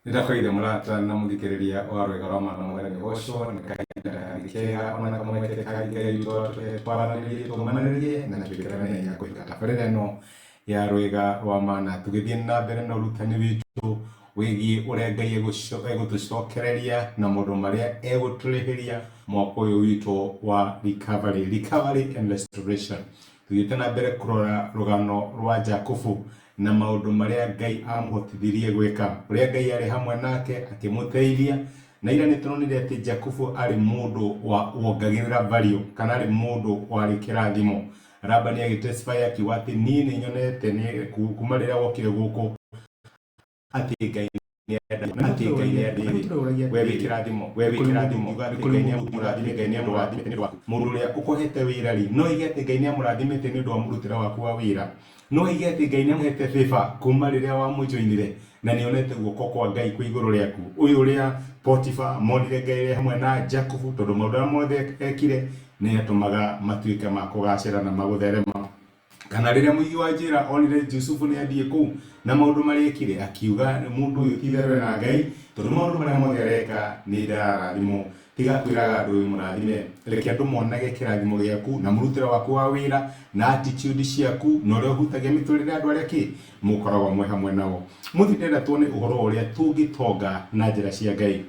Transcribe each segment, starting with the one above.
Nitakoire murata na muthikiriria wa rwega rwa mwana mwera ni goco ni kahinda kega ona kamwete kahinda yitwa twaranĩrie tũmanĩrĩrie na twĩkĩrane ya kũhika tabarĩra ĩno ya rwega rwa mana tũgĩthiĩ na mbere na ũrutani witũ wĩgiĩ ũrĩa Ngai egũtũcokereria na maũndũ marĩa egũtũrĩhĩria mwaka ũyũ witũ wa recovery and restoration. Tũgĩthiĩ na mbere kũrora rũgano rwa Jakubu na maũndũ marĩa Ngai amũhotithirie gwĩka, ũrĩa Ngai arĩ hamwe nake akĩmũteithia, na ira nĩ tũronire atĩ Jakubu arĩ mũndũ wongagĩrĩra value kana arĩ mũndũ warĩ kĩrathimo. Labani agĩtestify akiuga atĩ niĩ nĩ nyonete kuma rĩrĩa wokire gũkũ atĩ Ngai mũndũ ũrĩa ũkũhete wĩra rĩ, no ige atĩ Ngai nĩ amũrathimĩte nĩ ũndũ wa mũrutĩre waku wa wĩra, no ige atĩ Ngai nĩ amũhete favor kuma rĩrĩa wamũjoinire na nĩ onete guoko kwa Ngai kwĩ igũrũ rĩaku. Ũyũ ũrĩa Potifa monire Ngai hamwe na Jakubu tondũ maũndũ marĩa mothe ekire nĩ atũmaga matuĩke ma kũgacĩra na magũtherema. Kana rĩrĩa mũigi wa njĩra onire Jusufu nĩ athiĩ kũu na maũndũ marĩa ekire akiuga mũndũ ũyũ ti therwe na Ngai tondũ maũndũ marĩa mothe areka nĩ ndarathimo. Tiga kwĩraga andũ ũyũ mũrathime, reke andũ monage kĩrathimo gĩaku na mũrutĩre waku wa wĩra na attitude ciaku na ũrĩa ũhutagia mĩtũrĩre andũ arĩa mũkoragwo mwe hamwe nao. Mũthĩ ndĩrenda tuone ũhoro ũrĩa tũngĩtonga na njĩra cia Ngai.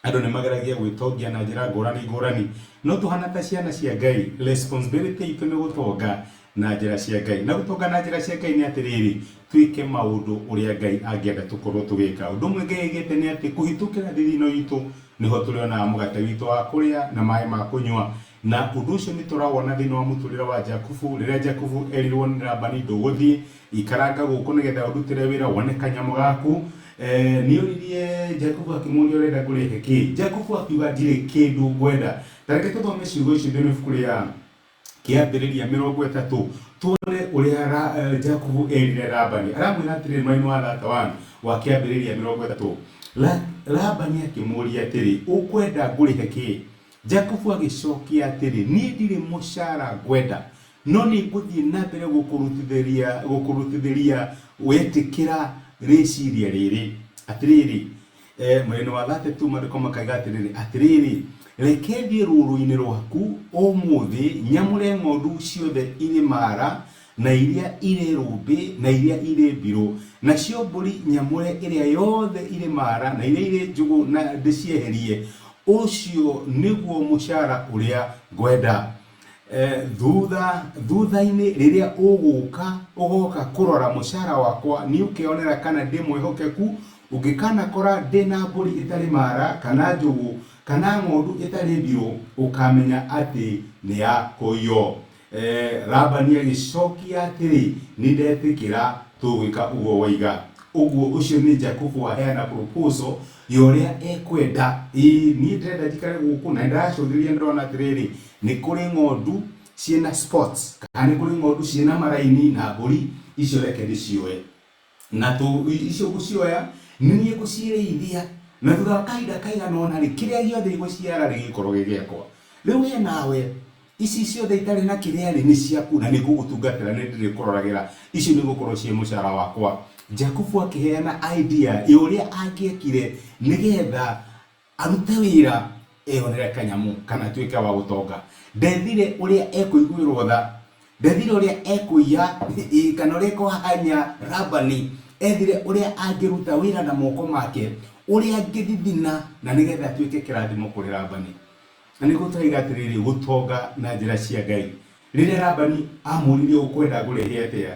Andũ nĩ mageragia gwĩtongia na njĩra ngũrani, no tũhana ta ciana cia Ngai. Responsibility itũ nĩ gũtonga na njĩra cia Ngai, na gũtonga na njĩra cia Ngai nĩ atĩrĩrĩ, twĩke maũndũ ũrĩa Ngai angĩenda tũkorwo tũgĩka. Ũndũ ũmwe Ngai augĩte nĩ atĩ kũhĩtũkĩra thithino itũ nĩho tũrĩonaga mũgate witũ wa kũrĩa na maĩ ma kũnyua, na ũndũ ũcio nĩ tũrawona thĩinĩ wa mũtũrĩre wa Jakubu. Rĩrĩa Jakubu erirwo nĩ Labani ndũgũthiĩ, ikaranga gũkũ nĩgetha ũrutĩre wĩra wone kanyamũ gaku, nĩ oririe Jakubu akĩmũria ũrenda kũrĩhe kĩ? Jakubu akiuga ndirĩ kĩndũ ngwenda. Tareke tũthome ciugo ici thĩinĩ wa ibuku rĩa Kĩambĩrĩria 30 tuone ũrĩa Jakubu erire Labani. Aramwĩra atĩrĩrĩ mwena wa 31 wa Kĩambĩrĩria 30, Labani akĩmũria atĩrĩ, ũkwenda ngũrĩhe kĩ? Jakubu agĩcokia atĩrĩ, niĩ ndirĩ mũcara ngwenda, no nĩ ngũthiĩ na mbere gũkũrutithĩria wetĩkĩra rĩciria rĩrĩ. Atĩrĩrĩ, mwena wa 32 maandĩko makaiga atĩrĩrĩ, reke thiĩ rũũru-inĩ rwaku ũmũthĩ nyamũre ng'ondu ciothe irĩ mara na iria irĩ rũmbĩ na iria irĩ mbirũ, nacio mbũri nyamũre ĩrĩa yothe irĩ mara na iria irĩ njũgũ na ndĩcieherie. Ũcio nĩguo mũcara ũrĩa ngwenda. Thutha-inĩ rĩrĩa ũgoka kũrora mũcara wakwa nĩ ũkĩonera kana ndĩ mwĩhokeku. Ũngĩkanakora ndĩ na mbũri ĩtarĩ mara kana njũgũ kana ng'ondu ĩtarĩ mbirũ, ũkamenya atĩ nĩ ya kũiywo. Labani agĩcokia atĩrĩ, nĩ ndetĩkĩra tũgwĩka ũguo waiga. Ũguo ũcio nĩ Jakubu aheana proposal ya ũrĩa ekwenda. Niĩ ndĩrenda njikare gũkũ na ndĩracũthĩrĩria ndĩrona atĩrĩrĩ, nĩ kũrĩ ng'ondu ciĩna spots kana nĩ kũrĩ ng'ondu ciĩna maraini na mbũri icio reke ndĩcioe, na icio gũcioya nĩ niĩ ngũcirĩithia, na thutha wa kahinda kaigana ũna rĩ, kĩrĩa gĩothe gĩgũciara gĩgĩkorwo gĩ gĩakwa. Rĩu we nawe ici ciothe itarĩ na kĩrĩa rĩ nĩ ciaku na nĩ ngũgũtungatĩra, nĩ ndĩrĩkũroragĩra, icio nĩ gũkorwo ciĩ mũcara wakwa. Jakubu akĩheana idea ya ũrĩa angĩekire nĩgetha arute wĩra eyonere kanyamũ kana tuĩke wa gũtonga. Ndethire ũrĩa ekũiguĩrwo tha, ndethire ũrĩa ekũiya kana ũrĩa ekũhanya Labani, ethire ũrĩa angĩruta wĩra na moko make, ũrĩa angĩthithina na nĩgetha tuĩke kĩrathimo kũrĩ Labani. Na nĩguo tũraiga atĩrĩrĩ, gũtonga na njĩra cia Ngai. Rĩrĩa Labani amũririe ũkwenda ngũrĩhe atĩa,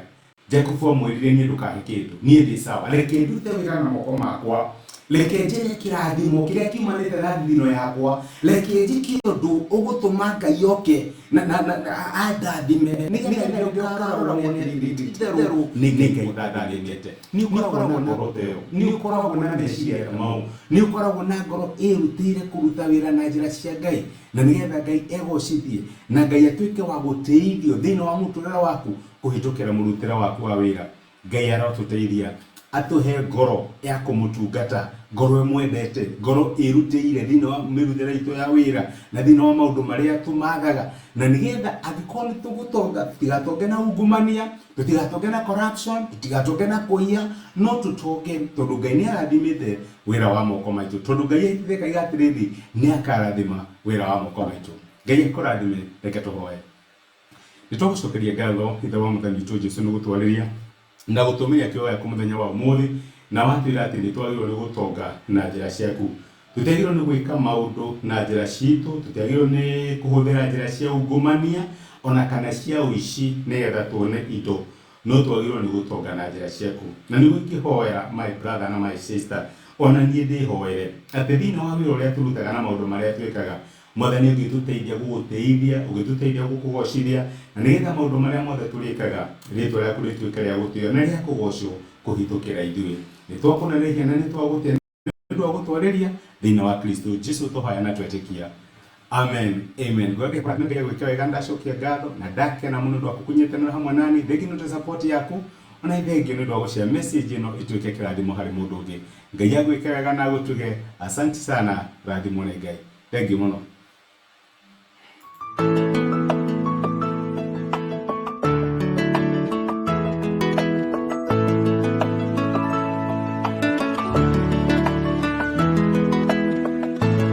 Jakubu amwĩrire niĩ ndũkahe kĩndũ, niĩ ndĩ sawa, reke ndute wĩra na moko makwa, reke njĩre kĩrathimo kĩrĩa kiumanĩte na thithino yakwa, reke njĩke ũndũ ũgũtũma Ngai oke na andathime nĩgetha ũkarora therũ nĩ Ngai ndathanĩte. Nĩ ũkoragwo na ngoro ta ĩyo, nĩ ũkoragwo na meciria ta mau, nĩ ũkoragwo na ngoro ĩrutĩire kũruta wĩra na njĩra cia Ngai, na nĩgetha Ngai egocithie na Ngai atuĩke wa gũtĩithio thĩinĩ wa mũtũrĩre waku kũhĩtũkĩra mũrutĩre waku wa wĩra. Ngai arotũteithia. atuhe ngoro ya kumutungata, ngoro mwendete, ngoro irutĩire thĩinĩ wa mĩrutĩre itũ ya wĩra na thĩinĩ wa maũndũ marĩa tũmathaga, na nĩgetha angĩkorwo nĩ tũgũtonga tũtigatonge na ungumania, tũtigatonge na corruption, tũtigatonge na kũiya, no tũtonge tondũ Ngai nĩ arathimĩte wĩra wa moko maitũ, tondũ Ngai aitithĩkaga atĩrĩrĩ nĩ akarathima wĩra wa moko maitũ. Ngai akũrathime. Reke tũhoe. Nĩtũgũcokeria ngatho Ithe wa Mwathani witũ Jesũ nĩ gũtwarĩria na gũtũmĩra kĩo gĩaku mũthenya wa ũmũthĩ, na watwĩra atĩ nĩtwagĩrĩirwo nĩ gũtonga na njĩra ciaku. Tũtiagĩrĩirwo nĩ gwĩka maũndũ na njĩra citũ, tũtiagĩrĩirwo nĩ kũhũthĩra njĩra cia ungumania ona kana cia ũici nĩgetha tuone indo, no twagĩrĩirwo nĩ gũtonga na njĩra ciaku. Na nĩguo ingĩhoya my brother na my sister, ona niĩ ndĩhoere atĩ thĩinĩ wa wĩra ũrĩa tũrutaga na maũndũ marĩa twĩkaga, Mwathani ũngĩtũteithia gũgũteithia, ũngĩtũteithia gũkũgocithia, na nĩgetha maũndũ marĩa mothe tũrĩkaga rĩtwa rĩaku rĩtuĩke rĩa gũtĩo na rĩa kũgocwo kũhĩtũkĩra ithuĩ. Nĩtwakũnenehia na nĩtwagũtĩa nĩũndũ wa gũtwarĩria thĩinĩ wa Kristo Jesũ tũhoya na twetĩkia. Amen. Amen. Gwake kwa nĩnge gwĩka wega ndacokia ngatho na ndakena mũno nĩ wakũkunyitanĩra hamwe nani. Thengi nĩ support yaku ona ithengi nĩ ndwa gũshare message ĩno ĩtuĩke kĩrathimo harĩ mũndũ ũngĩ. Ngai agwĩke wega na agũtuge. Asante sana. Rathimo nĩ Ngai. Thengi mũno.